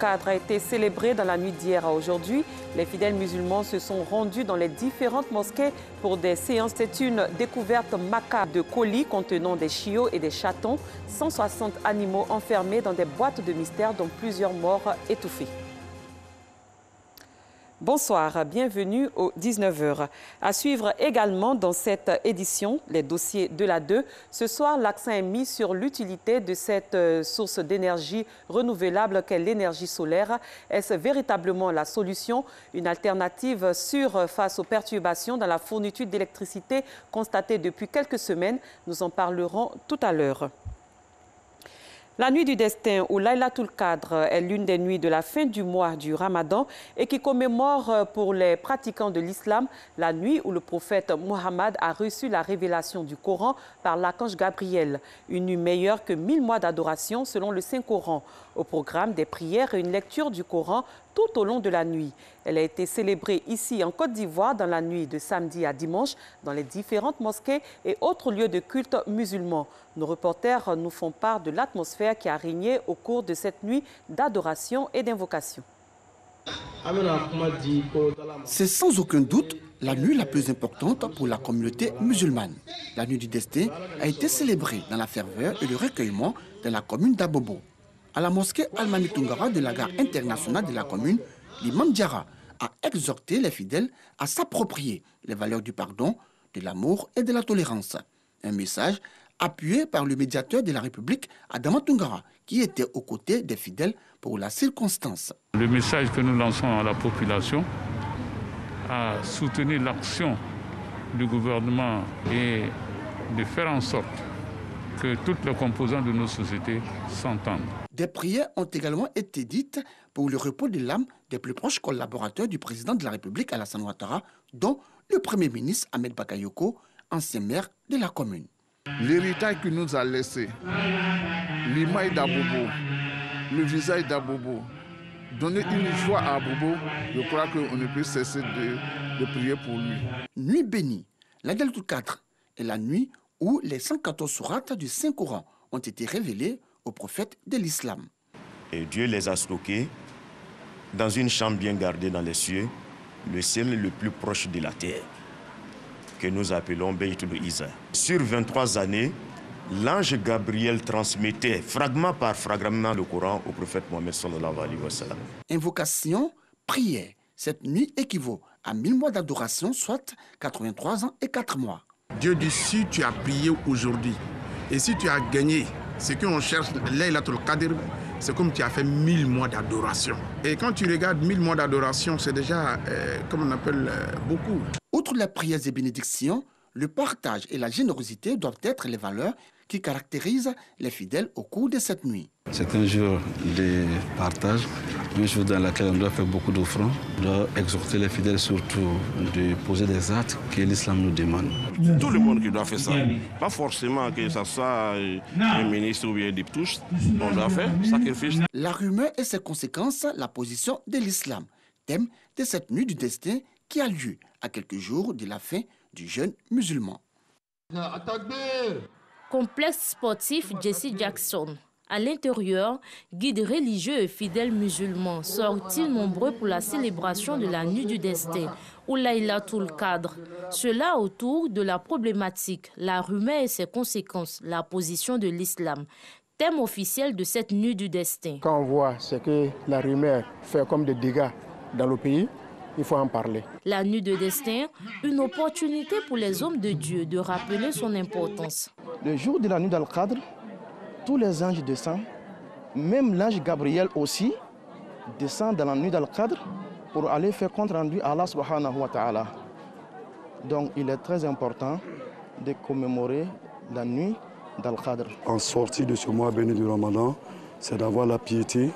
Qadr a été célébré dans la nuit d'hier à aujourd'hui. Les fidèles musulmans se sont rendus dans les différentes mosquées pour des séances. C'est une découverte macabre de colis contenant des chiots et des chatons. 160 animaux enfermés dans des boîtes de mystère dont plusieurs morts étouffés. Bonsoir, bienvenue au 19h. À suivre également dans cette édition, les dossiers de la 2. Ce soir, l'accent est mis sur l'utilité de cette source d'énergie renouvelable qu'est l'énergie solaire. Est-ce véritablement la solution? Une alternative sûre face aux perturbations dans la fourniture d'électricité constatées depuis quelques semaines. Nous en parlerons tout à l'heure. La nuit du destin ou Laylatul Qadr est l'une des nuits de la fin du mois du Ramadan et qui commémore pour les pratiquants de l'islam la nuit où le prophète Mohammed a reçu la révélation du Coran par l'archange Gabriel. Une nuit meilleure que 1000 mois d'adoration selon le Saint-Coran. Au programme, des prières et une lecture du Coran tout au long de la nuit. Elle a été célébrée ici en Côte d'Ivoire dans la nuit de samedi à dimanche dans les différentes mosquées et autres lieux de culte musulmans. Nos reporters nous font part de l'atmosphère qui a régné au cours de cette nuit d'adoration et d'invocation. C'est sans aucun doute la nuit la plus importante pour la communauté musulmane. La nuit du destin a été célébrée dans la ferveur et le recueillement de la commune d'Abobo. À la mosquée Almami Tungara de la gare internationale de la commune, l'imam Diarra a exhorté les fidèles à s'approprier les valeurs du pardon, de l'amour et de la tolérance. Un message appuyé par le médiateur de la République, Adama Tungara, qui était aux côtés des fidèles pour la circonstance. Le message que nous lançons à la population, à soutenir l'action du gouvernement et de faire en sorte que toutes les composantes de nos sociétés s'entendent. Des prières ont également été dites pour le repos de l'âme des plus proches collaborateurs du président de la République, Alassane Ouattara, dont le Premier ministre Ahmed Bakayoko, ancien maire de la commune. L'héritage qu'il nous a laissé, l'image d'Abobo, le visage d'Abobo, donner une joie à Abobo, je crois qu'on ne peut cesser de prier pour lui. Nuit bénie, la Laylatul Qadr est la nuit où les 114 sourates du Saint-Coran ont été révélées aux prophètes de l'islam. Et Dieu les a stockés dans une chambre bien gardée dans les cieux, le ciel le plus proche de la terre, que nous appelons Baytul Izza. Sur 23 années, l'ange Gabriel transmettait fragment par fragment le Coran au prophète Mohammed sallallahu alayhi wa sallam. Invocation, prière. Cette nuit équivaut à 1000 mois d'adoration, soit 83 ans et 4 mois. Dieu dit, si tu as prié aujourd'hui et si tu as gagné ce qu'on cherche, Laylatul Qadr, c'est comme tu as fait 1000 mois d'adoration. Et quand tu regardes 1000 mois d'adoration, c'est déjà, comme on appelle, beaucoup. Outre les prières et bénédictions, le partage et la générosité doivent être les valeurs qui caractérisent les fidèles au cours de cette nuit. C'est un jour de partage, un jour dans lequel on doit faire beaucoup d'offrandes, on doit exhorter les fidèles surtout de poser des actes que l'islam nous demande. Tout le monde qui doit faire ça, pas forcément que ce soit un ministre ou bien des touches, on doit faire sacrifice. La rumeur et ses conséquences, la position de l'islam, thème de cette nuit du destin qui a lieu à quelques jours de la fin du jeûne musulman. Complexe sportif Jesse Jackson. À l'intérieur, guides religieux et fidèles musulmans sortent-ils nombreux pour la célébration de la nuit du destin ou Laylatul Qadr. Cela autour de la problématique, la rumeur et ses conséquences, la position de l'islam. Thème officiel de cette nuit du destin. Quand on voit ce que la rumeur fait comme des dégâts dans le pays, il faut en parler. La nuit de destin, une opportunité pour les hommes de Dieu de rappeler son importance. Le jour de la nuit d'Al-Qadr, tous les anges descendent, même l'ange Gabriel aussi descend dans la nuit d'Al-Qadr pour aller faire compte rendu à Allah subhanahu wa ta'ala. Donc il est très important de commémorer la nuit d'Al-Qadr. En sortie de ce mois béni du Ramadan, c'est d'avoir la piété,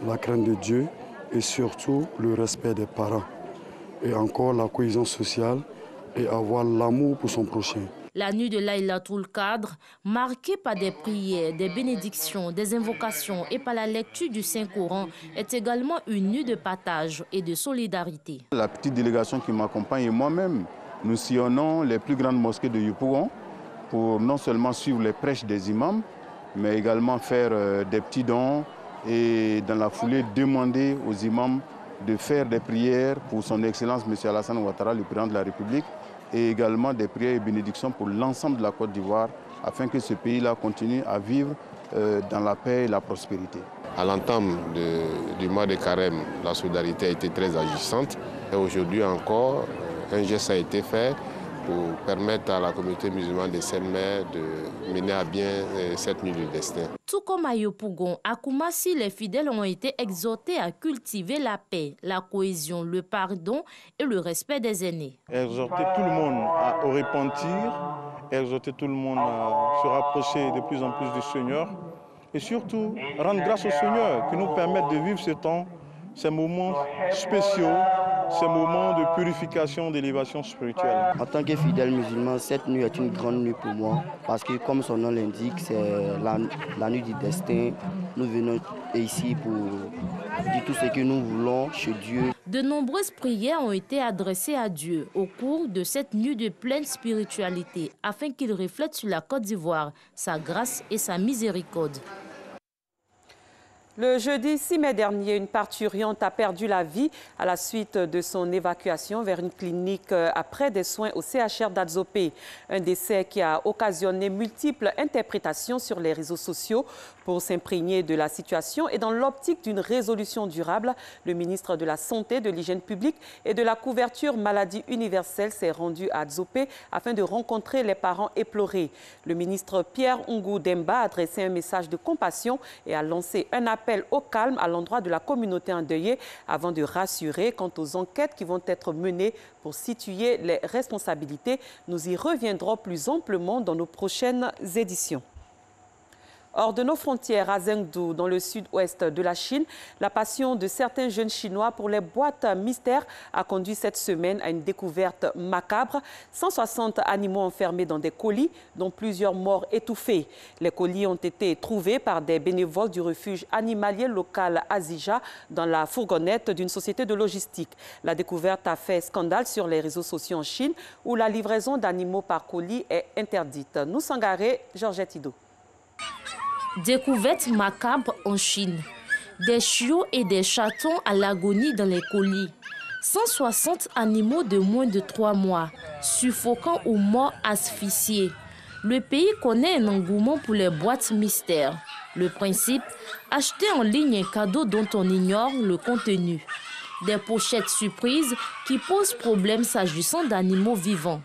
la crainte de Dieu et surtout le respect des parents. Et encore la cohésion sociale et avoir l'amour pour son prochain. La nuit de Laylatul Qadr, marquée par des prières, des bénédictions, des invocations et par la lecture du Saint-Coran, est également une nuit de partage et de solidarité. La petite délégation qui m'accompagne et moi-même, nous sillonnons les plus grandes mosquées de Yopougon pour non seulement suivre les prêches des imams, mais également faire des petits dons et dans la foulée demander aux imams de faire des prières pour son Excellence M. Alassane Ouattara, le président de la République, et également des prières et bénédictions pour l'ensemble de la Côte d'Ivoire afin que ce pays-là continue à vivre dans la paix et la prospérité. À l'entame du mois de Carême, la solidarité a été très agissante et aujourd'hui encore, un geste a été fait pour permettre à la communauté musulmane de Sainte-Mère de mener à bien cette nuit du destin. Tout comme à Yopougon, à Koumassi, les fidèles ont été exhortés à cultiver la paix, la cohésion, le pardon et le respect des aînés. Exhorter tout le monde au repentir, exhorter tout le monde à se rapprocher de plus en plus du Seigneur et surtout rendre grâce au Seigneur qui nous permette de vivre ce temps, ces moments spéciaux, ces moments de purification, d'élévation spirituelle. En tant que fidèle musulman, cette nuit est une grande nuit pour moi parce que comme son nom l'indique, c'est la nuit du destin. Nous venons ici pour dire tout ce que nous voulons chez Dieu. De nombreuses prières ont été adressées à Dieu au cours de cette nuit de pleine spiritualité afin qu'il reflète sur la Côte d'Ivoire sa grâce et sa miséricorde. Le jeudi 6 mai dernier, une parturiente a perdu la vie à la suite de son évacuation vers une clinique après des soins au CHR d'Adzopé. Un décès qui a occasionné multiples interprétations sur les réseaux sociaux. Pour s'imprégner de la situation et dans l'optique d'une résolution durable, le ministre de la Santé, de l'Hygiène publique et de la couverture maladie universelle s'est rendu à Adzopé afin de rencontrer les parents éplorés. Le ministre Pierre Ngou Demba a adressé un message de compassion et a lancé un appel au calme à l'endroit de la communauté endeuillée avant de rassurer quant aux enquêtes qui vont être menées pour situer les responsabilités. Nous y reviendrons plus amplement dans nos prochaines éditions. Hors de nos frontières, à Zhengdu, dans le sud-ouest de la Chine, la passion de certains jeunes Chinois pour les boîtes mystères a conduit cette semaine à une découverte macabre. 160 animaux enfermés dans des colis, dont plusieurs morts étouffés. Les colis ont été trouvés par des bénévoles du refuge animalier local Azija dans la fourgonnette d'une société de logistique. La découverte a fait scandale sur les réseaux sociaux en Chine, où la livraison d'animaux par colis est interdite. Nous Sangaré, Georgette Ido. Découverte macabre en Chine. Des chiots et des chatons à l'agonie dans les colis. 160 animaux de moins de 3 mois, suffocants ou morts asphyxiés. Le pays connaît un engouement pour les boîtes mystères. Le principe, acheter en ligne un cadeau dont on ignore le contenu. Des pochettes surprises qui posent problème s'agissant d'animaux vivants.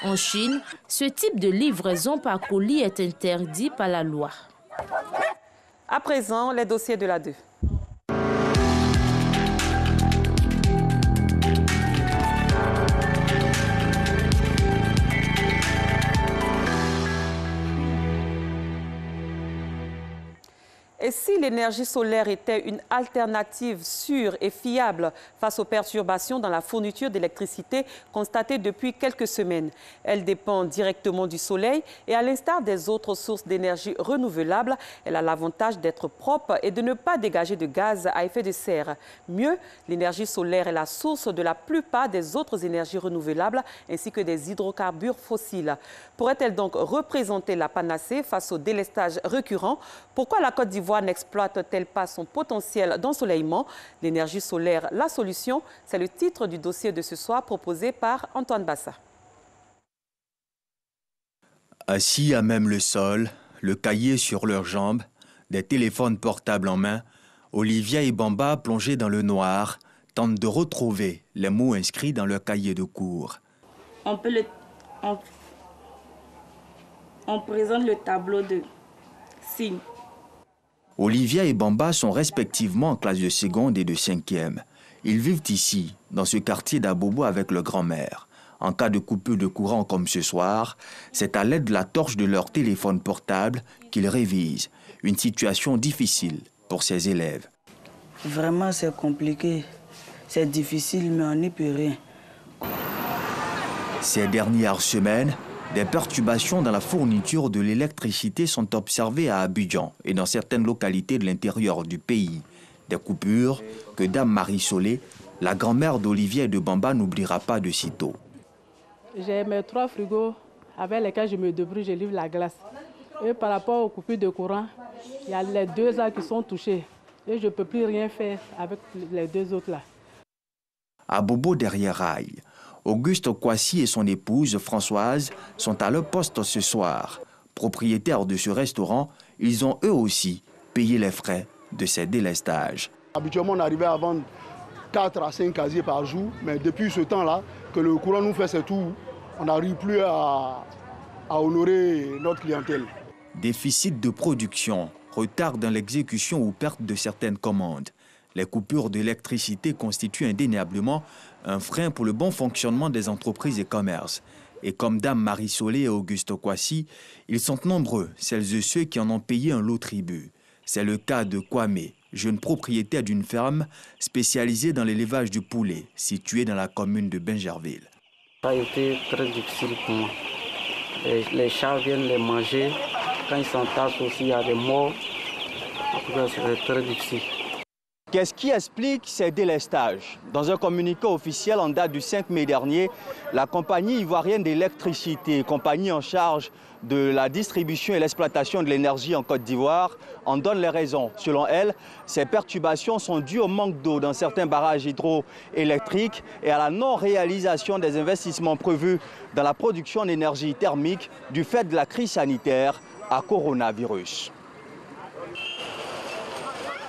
En Chine, ce type de livraison par colis est interdit par la loi. À présent, les dossiers de la 2. Et si l'énergie solaire était une alternative sûre et fiable face aux perturbations dans la fourniture d'électricité constatées depuis quelques semaines? Elle dépend directement du soleil et à l'instar des autres sources d'énergie renouvelables, elle a l'avantage d'être propre et de ne pas dégager de gaz à effet de serre. Mieux, l'énergie solaire est la source de la plupart des autres énergies renouvelables ainsi que des hydrocarbures fossiles. Pourrait-elle donc représenter la panacée face au délestage récurrent? Pourquoi la Côte d'Ivoire n'exploite-t-elle pas son potentiel d'ensoleillement? L'énergie solaire, la solution, c'est le titre du dossier de ce soir proposé par Antoine Bassa. Assis à même le sol, le cahier sur leurs jambes, des téléphones portables en main, Olivia et Bamba, plongés dans le noir, tentent de retrouver les mots inscrits dans leur cahier de cours. On présente le tableau de signes. Olivia et Bamba sont respectivement en classe de seconde et de 5e. Ils vivent ici, dans ce quartier d'Abobo avec leur grand-mère. En cas de coupure de courant comme ce soir, c'est à l'aide de la torche de leur téléphone portable qu'ils révisent. Une situation difficile pour ces élèves. Vraiment, c'est compliqué. C'est difficile, mais on n'y peut rien. Ces dernières semaines, des perturbations dans la fourniture de l'électricité sont observées à Abidjan et dans certaines localités de l'intérieur du pays. Des coupures que Dame Marie Solé, la grand-mère d'Olivier et de Bamba, n'oubliera pas de sitôt. J'ai mes 3 frigos avec lesquels je me débrouille, je livre la glace. Et par rapport aux coupures de courant, il y a les deux là qui sont touchés. Et je ne peux plus rien faire avec les deux autres là. À Bobo derrière Rail, Auguste Kwasi et son épouse Françoise sont à leur poste ce soir. Propriétaires de ce restaurant, ils ont eux aussi payé les frais de ces délestages. Habituellement, on arrivait à vendre 4 à 5 casiers par jour, mais depuis ce temps-là, que le courant nous fait ses tours, on n'arrive plus à honorer notre clientèle. Déficit de production, retard dans l'exécution ou perte de certaines commandes. Les coupures d'électricité constituent indéniablement un frein pour le bon fonctionnement des entreprises et commerces. Et comme Dame Marie Solé et Auguste Kwasi, ils sont nombreux, celles et ceux qui en ont payé un lot tribut. C'est le cas de Kwame, jeune propriétaire d'une ferme spécialisée dans l'élevage du poulet, située dans la commune de Bingerville. Ça a été très difficile pour moi. Les chats viennent les manger. Quand ils s'entassent aussi, il y a des morts. En tout cas, c'est très difficile. Qu'est-ce qui explique ces délestages? Dans un communiqué officiel en date du 5 mai dernier, la compagnie ivoirienne d'électricité, compagnie en charge de la distribution et l'exploitation de l'énergie en Côte d'Ivoire, en donne les raisons. Selon elle, ces perturbations sont dues au manque d'eau dans certains barrages hydroélectriques et à la non-réalisation des investissements prévus dans la production d'énergie thermique du fait de la crise sanitaire à coronavirus.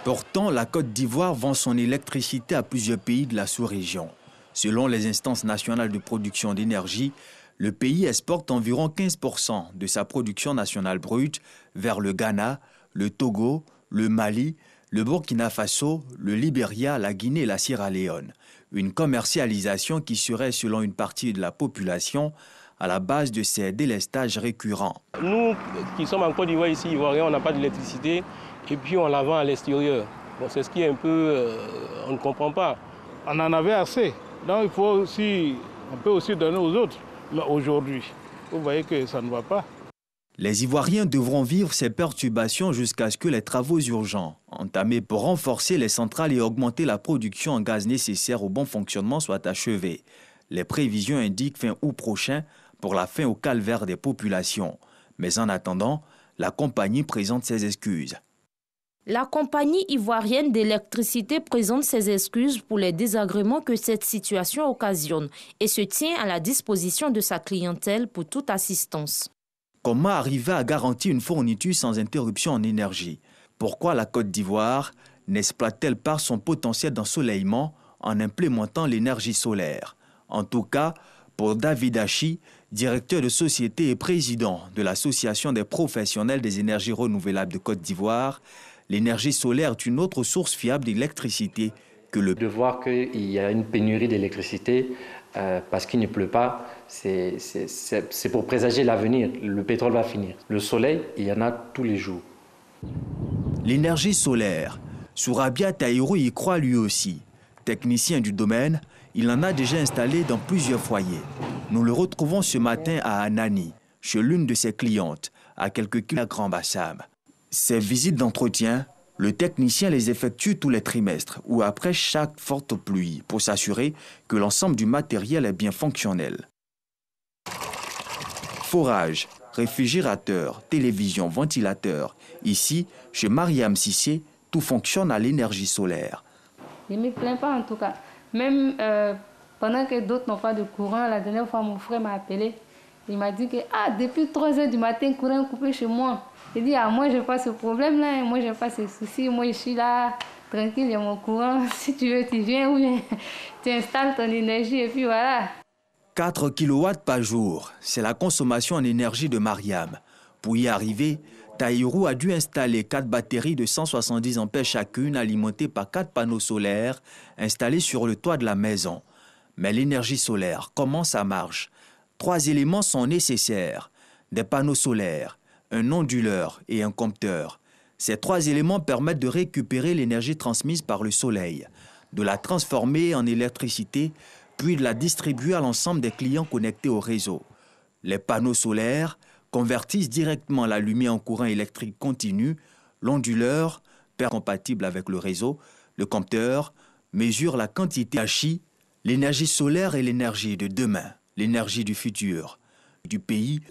Pourtant, la Côte d'Ivoire vend son électricité à plusieurs pays de la sous-région. Selon les instances nationales de production d'énergie, le pays exporte environ 15% de sa production nationale brute vers le Ghana, le Togo, le Mali, le Burkina Faso, le Libéria, la Guinée et la Sierra Leone. Une commercialisation qui serait, selon une partie de la population, à la base de ces délestages récurrents. Nous qui sommes en Côte d'Ivoire ici, Ivoiriens, on n'a pas d'électricité. Et puis on la vend à l'extérieur. Bon, c'est ce qui est un peu... on ne comprend pas. On en avait assez. Donc il faut aussi... On peut aussi donner aux autres. Mais aujourd'hui, vous voyez que ça ne va pas. Les Ivoiriens devront vivre ces perturbations jusqu'à ce que les travaux urgents, entamés pour renforcer les centrales et augmenter la production en gaz nécessaire au bon fonctionnement, soient achevés. Les prévisions indiquent fin août prochain pour la fin au calvaire des populations. Mais en attendant, la compagnie présente ses excuses. La compagnie ivoirienne d'électricité présente ses excuses pour les désagréments que cette situation occasionne et se tient à la disposition de sa clientèle pour toute assistance. Comment arriver à garantir une fourniture sans interruption en énergie? Pourquoi la Côte d'Ivoire n'exploite-t-elle pas son potentiel d'ensoleillement en implémentant l'énergie solaire? En tout cas, pour David Hachi, directeur de société et président de l'Association des professionnels des énergies renouvelables de Côte d'Ivoire, l'énergie solaire est une autre source fiable d'électricité que le... De voir qu'il y a une pénurie d'électricité parce qu'il ne pleut pas, c'est pour présager l'avenir. Le pétrole va finir. Le soleil, il y en a tous les jours. L'énergie solaire. Sourabia Taïrou y croit lui aussi. Technicien du domaine, il en a déjà installé dans plusieurs foyers. Nous le retrouvons ce matin à Anani, chez l'une de ses clientes, à quelques kilomètres de Grand Bassam. Ces visites d'entretien, le technicien les effectue tous les trimestres ou après chaque forte pluie pour s'assurer que l'ensemble du matériel est bien fonctionnel. Forage, réfrigérateur, télévision, ventilateur. Ici, chez Mariam Sissé, tout fonctionne à l'énergie solaire. Je ne me plains pas en tout cas. Même pendant que d'autres n'ont pas de courant, la dernière fois, mon frère m'a appelé. Il m'a dit que depuis 3 h du matin, le courant est coupé chez moi. Il dit, moi, je n'ai pas ce problème-là, moi, je n'ai pas ce souci, moi, je suis là, tranquille, j'ai mon courant. Si tu veux, tu viens ou bien tu installes ton énergie et puis voilà. 4 kW par jour, c'est la consommation en énergie de Mariam. Pour y arriver, Taïrou a dû installer 4 batteries de 170 ampères chacune, alimentées par 4 panneaux solaires installés sur le toit de la maison. Mais l'énergie solaire, comment ça marche? 3 éléments sont nécessaires. Des panneaux solaires, un onduleur et un compteur. Ces 3 éléments permettent de récupérer l'énergie transmise par le soleil, de la transformer en électricité, puis de la distribuer à l'ensemble des clients connectés au réseau. Les panneaux solaires convertissent directement la lumière en courant électrique continu, l'onduleur, compatible avec le réseau, le compteur mesure la quantité d'énergie. L'énergie solaire est l'énergie de demain, l'énergie du futur. du pays,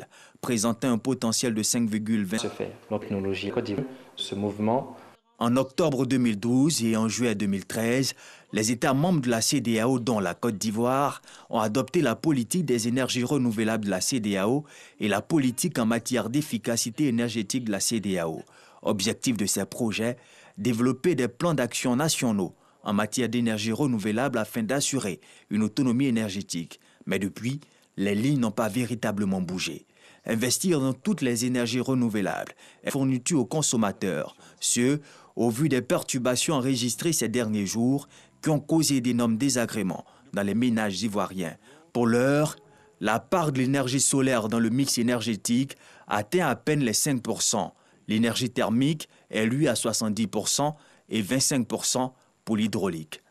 présentait un potentiel de 5,20. Technologie Côte d'Ivoire, ce mouvement. En octobre 2012 et en juillet 2013, les États membres de la CEDEAO, dont la Côte d'Ivoire, ont adopté la politique des énergies renouvelables de la CEDEAO et la politique en matière d'efficacité énergétique de la CEDEAO. Objectif de ces projets, développer des plans d'action nationaux en matière d'énergie renouvelable afin d'assurer une autonomie énergétique. Mais depuis, les lignes n'ont pas véritablement bougé. Investir dans toutes les énergies renouvelables est fourniture aux consommateurs, ce au vu des perturbations enregistrées ces derniers jours qui ont causé d'énormes désagréments dans les ménages ivoiriens. Pour l'heure, la part de l'énergie solaire dans le mix énergétique atteint à peine les 5%. L'énergie thermique est lui à 70% et 25% pour l'hydraulique.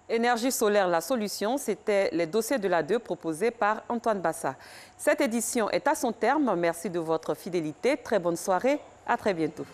Énergie solaire, la solution, c'était les dossiers de la 2 proposés par Antoine Bassa. Cette édition est à son terme. Merci de votre fidélité. Très bonne soirée. À très bientôt.